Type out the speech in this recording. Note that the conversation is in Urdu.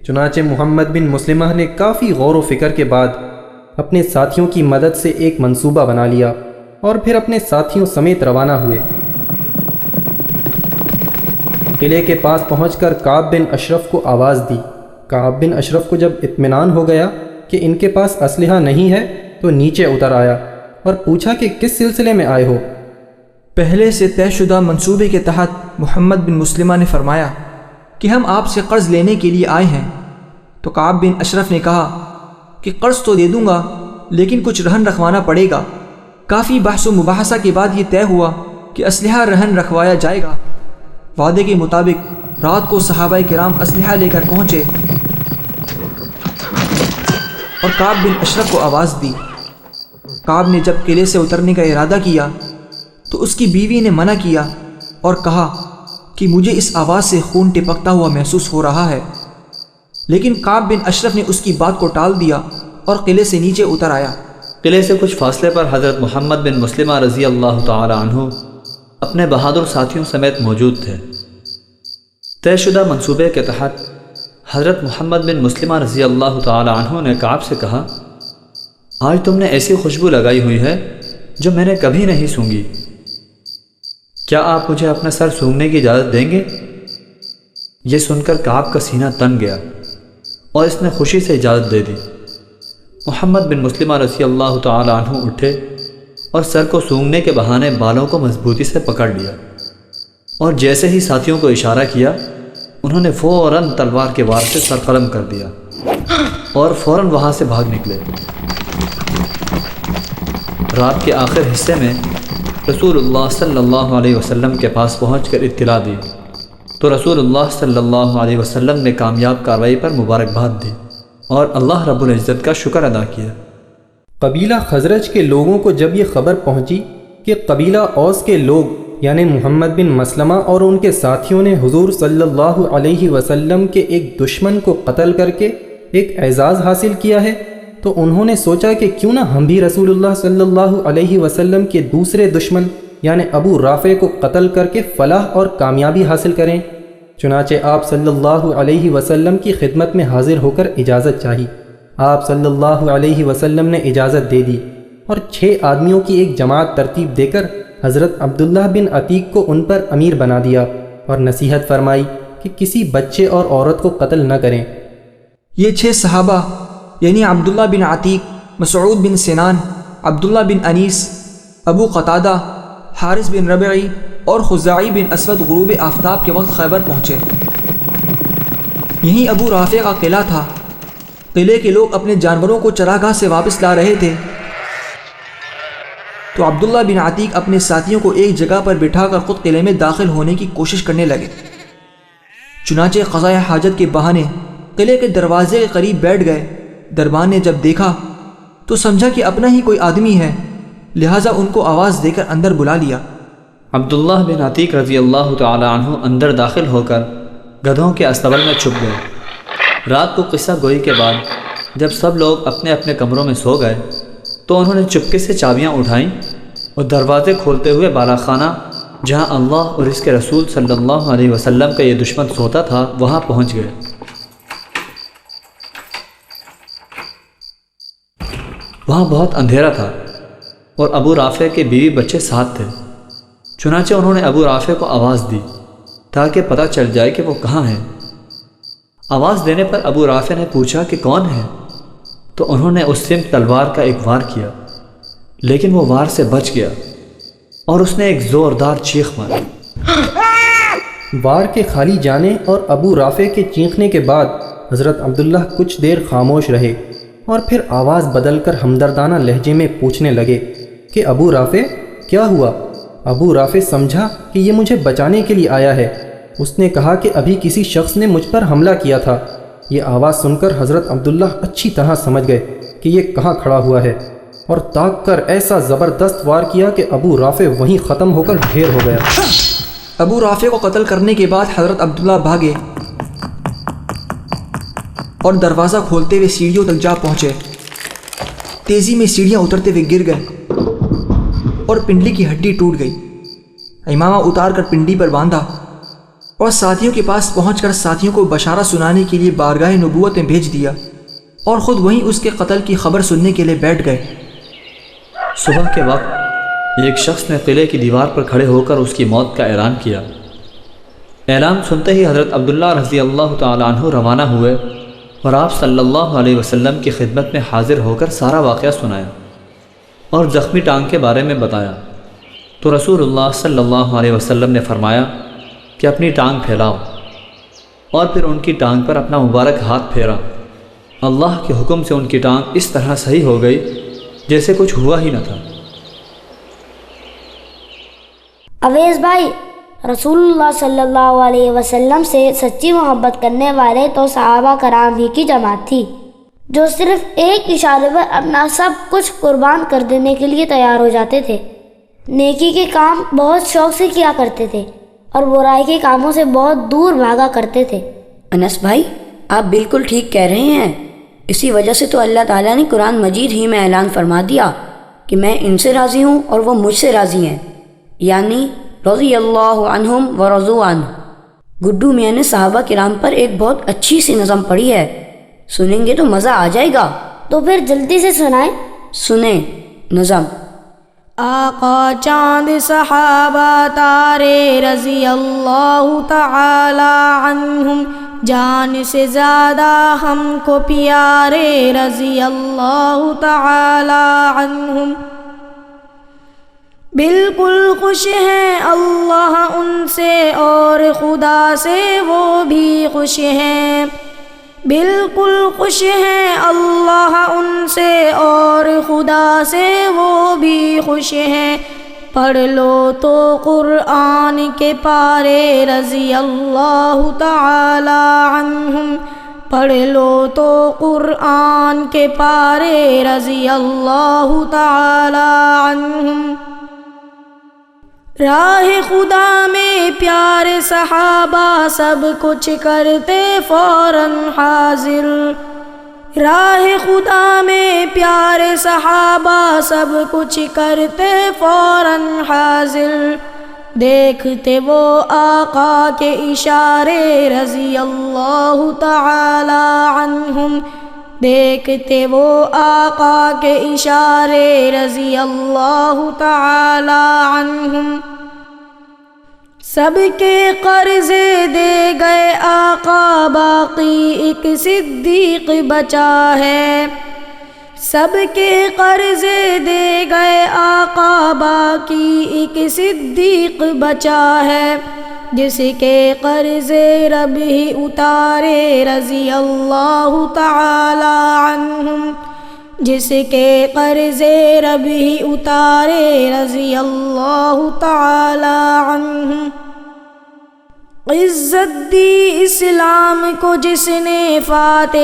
چنانچہ محمد بن مسلمہ نے کافی غور و فکر کے بعد اپنے ساتھیوں کی مدد سے ایک منصوبہ بنا لیا اور پھر اپنے ساتھیوں سمیت روانہ ہوئے۔ قلعے کے پاس پہنچ کر کعب بن اشرف کو آواز دی۔ کعب بن اشرف کو جب اطمینان ہو گیا کہ ان کے پاس اسلحہ نہیں ہے تو نیچے اتر آیا اور پوچھا کہ کس سلسلے میں آئے ہو؟ پہلے سے طے شدہ منصوبے کے تحت محمد بن مسلمہ نے فرمایا کہ ہم آپ سے قرض لینے کے لیے آئے ہیں۔ تو کعب بن اشرف نے کہا کہ قرض تو دے دوں گا لیکن کچھ رہن رکھوانا پڑے گا۔ کافی بحث و مباحثہ کے بعد یہ طے ہوا کہ اسلحہ رہن رکھوایا جائے گا۔ وعدے کے مطابق رات کو صحابہ کرام اسلحہ لے کر پہنچے اور کعب بن اشرف کو آواز دی۔ کعب نے جب قلعے سے اترنے کا ارادہ کیا تو اس کی بیوی نے منع کیا اور کہا کہ مجھے اس آواز سے خون ٹپکتا ہوا محسوس ہو رہا ہے، لیکن کعب بن اشرف نے اس کی بات کو ٹال دیا اور قلعے سے نیچے اتر آیا۔ قلعے سے کچھ فاصلے پر حضرت محمد بن مسلمہ رضی اللہ تعالی عنہ اپنے بہادر ساتھیوں سمیت موجود تھے۔ طے شدہ منصوبے کے تحت حضرت محمد بن مسلمہ رضی اللہ تعالی عنہ نے کعب سے کہا، آج تم نے ایسی خوشبو لگائی ہوئی ہے جو میں نے کبھی نہیں سونگھی، کیا آپ مجھے اپنا سر سونگھنے کی اجازت دیں گے؟ یہ سن کر کعب کا سینہ تن گیا اور اس نے خوشی سے اجازت دے دی۔ محمد بن مسلمہ رضی اللہ تعالی عنہ اٹھے اور سر کو سونگھنے کے بہانے بالوں کو مضبوطی سے پکڑ لیا، اور جیسے ہی ساتھیوں کو اشارہ کیا انہوں نے فوراً تلوار کے وار سے سر قلم کر دیا اور فوراً وہاں سے بھاگ نکلے۔ رات کے آخر حصے میں رسول اللہ صلی اللہ علیہ وسلم کے پاس پہنچ کر اطلاع دی تو رسول اللہ صلی اللہ علیہ وسلم نے کامیاب کارروائی پر مبارکباد دی اور اللہ رب العزت کا شکر ادا کیا۔ قبیلہ خزرج کے لوگوں کو جب یہ خبر پہنچی کہ قبیلہ اوس کے لوگ یعنی محمد بن مسلمہ اور ان کے ساتھیوں نے حضور صلی اللہ علیہ وسلم کے ایک دشمن کو قتل کر کے ایک اعزاز حاصل کیا ہے، تو انہوں نے سوچا کہ کیوں نہ ہم بھی رسول اللہ صلی اللہ علیہ وسلم کے دوسرے دشمن یعنی ابو رافع کو قتل کر کے فلاح اور کامیابی حاصل کریں۔ چنانچہ آپ صلی اللہ علیہ وسلم کی خدمت میں حاضر ہو کر اجازت چاہی۔ آپ صلی اللہ علیہ وسلم نے اجازت دے دی اور 6 آدمیوں کی ایک جماعت ترتیب دے کر حضرت عبداللہ بن عتیق کو ان پر امیر بنا دیا اور نصیحت فرمائی کہ کسی بچے اور عورت کو قتل نہ کریں۔ یہ 6 صحابہ یعنی عبداللہ بن عتیق، مسعود بن سنان، عبداللہ بن انیس، ابو قتادہ، حارث بن ربعی اور خزاعی بن اسود غروب آفتاب کے وقت خیبر پہنچے۔ یہیں ابو رافع کا قلعہ تھا۔ قلعے کے لوگ اپنے جانوروں کو چراگاہ سے واپس لا رہے تھے تو عبداللہ بن عتیق اپنے ساتھیوں کو ایک جگہ پر بٹھا کر خود قلعے میں داخل ہونے کی کوشش کرنے لگے۔ چنانچہ قضاء حاجت کے بہانے قلعے کے دروازے کے قریب بیٹھ گئے۔ دربان نے جب دیکھا تو سمجھا کہ اپنا ہی کوئی آدمی ہے، لہٰذا ان کو آواز دے کر اندر بلا لیا۔ عبداللہ بن عتیق رضی اللہ تعالی عنہ اندر داخل ہو کر گدھوں کے استبل میں چھپ گئے۔ رات کو قصہ گوئی کے بعد جب سب لوگ اپنے اپنے کمروں میں سو گئے تو انہوں نے چپکے سے چابیاں اٹھائیں اور دروازے کھولتے ہوئے بالا خانہ جہاں اللہ اور اس کے رسول صلی اللہ علیہ وسلم کا یہ دشمن سوتا تھا وہاں پہنچ گئے۔ وہاں بہت اندھیرا تھا اور ابو رافع کے بیوی بچے ساتھ تھے۔ چنانچہ انہوں نے ابو رافع کو آواز دی تاکہ پتہ چل جائے کہ وہ کہاں ہیں۔ آواز دینے پر ابو رافع نے پوچھا کہ کون ہے، تو انہوں نے اس سمت تلوار کا ایک وار کیا، لیکن وہ وار سے بچ گیا اور اس نے ایک زوردار چیخ ماری۔ وار کے خالی جانے اور ابو رافع کے چیخنے کے بعد حضرت عبداللہ کچھ دیر خاموش رہے اور پھر آواز بدل کر ہمدردانہ لہجے میں پوچھنے لگے کہ ابو رافع کیا ہوا؟ ابو رافع سمجھا کہ یہ مجھے بچانے کے لیے آیا ہے۔ اس نے کہا کہ ابھی کسی شخص نے مجھ پر حملہ کیا تھا۔ یہ آواز سن کر حضرت عبداللہ اچھی طرح سمجھ گئے کہ یہ کہاں کھڑا ہوا ہے اور تاک کر ایسا زبردست وار کیا کہ ابو رافع وہیں ختم ہو کر ڈھیر ہو گیا۔ ابو رافع کو قتل کرنے کے بعد حضرت عبداللہ بھاگے اور دروازہ کھولتے ہوئے سیڑھیوں تک جا پہنچے۔ تیزی میں سیڑھیاں اترتے ہوئے گر گئے اور پنڈلی کی ہڈی ٹوٹ گئی۔ امامہ اتار کر پنڈی پر باندھا اور ساتھیوں کے پاس پہنچ کر ساتھیوں کو بشارت سنانے کے لیے بارگاہ نبوت میں بھیج دیا اور خود وہیں اس کے قتل کی خبر سننے کے لیے بیٹھ گئے۔ صبح کے وقت ایک شخص نے قلعے کی دیوار پر کھڑے ہو کر اس کی موت کا اعلان کیا۔ اعلان سنتے ہی حضرت عبداللہ رضی اللہ تعالی عنہ روانہ ہوئے اور آپ صلی اللہ علیہ وسلم کی خدمت میں حاضر ہو کر سارا واقعہ سنایا اور زخمی ٹانگ کے بارے میں بتایا تو رسول اللہ صلی اللہ علیہ وسلم نے فرمایا کہ اپنی ٹانگ پھیلاؤ، اور پھر ان کی ٹانگ پر اپنا مبارک ہاتھ پھیرا۔ اللہ کے حکم سے ان کی ٹانگ اس طرح صحیح ہو گئی جیسے کچھ ہوا ہی نہ تھا۔ اویس بھائی، رسول اللہ صلی اللہ علیہ وسلم سے سچی محبت کرنے والے تو صحابہ کرام ہی کی جماعت تھی، جو صرف ایک اشارے پر اپنا سب کچھ قربان کر دینے کے لیے تیار ہو جاتے تھے۔ نیکی کے کام بہت شوق سے کیا کرتے تھے اور برائی کے کاموں سے بہت دور بھاگا کرتے تھے۔ انس بھائی، آپ بالکل ٹھیک کہہ رہے ہیں۔ اسی وجہ سے تو اللہ تعالیٰ نے قرآن مجید ہی میں اعلان فرما دیا کہ میں ان سے راضی ہوں اور وہ مجھ سے راضی ہیں، یعنی رضی اللہ عنہم و رضوا عنہ۔ گڈو میاں نے صحابہ کرام پر ایک بہت اچھی سی نظم پڑھی ہے، سنیں گے تو مزہ آ جائے گا۔ تو پھر جلدی سے سنائیں۔ سنیں نظم۔ آقا چاند صحابہ تارے رضی اللہ تعالی عنہم، جان سے زیادہ ہم کو پیارے رضی اللہ تعالی عنہم، بالکل خوش ہیں اللہ ان سے اور خدا سے وہ بھی خوش ہیں، بالکل خوش ہیں اللہ ان سے اور خدا سے وہ بھی خوش ہیں، پڑھ لو تو قرآن کے پارے رضی اللہ تعالی عنہم، پڑھ لو تو قرآن کے پارے رضی اللہ تعالی عنہم۔ راہ خدا میں پیارے صحابہ سب کچھ کرتے فوراً حاضر، راہ خدا میں پیارے صحابہ سب کچھ کرتے فوراً حاضر، دیکھتے وہ آقا کے اشارے رضی اللہ تعالی عنہم، دیکھتے وہ آقا کے اشارے رضی اللہ تعالی عنہم، سب کے قرضے دے گئے آقا باقی ایک صدیق بچا ہے، سب کے قرضے دے گئے آقا باقی ایک صدیق بچا ہے، جس کے قرضے رب ہی اتارے رضی اللہ تعالی عنہم، جس کے قرضے رب ہی اتارے رضی اللہ تعالی عنہم۔ عزت دی اسلام کو جس نے فاتح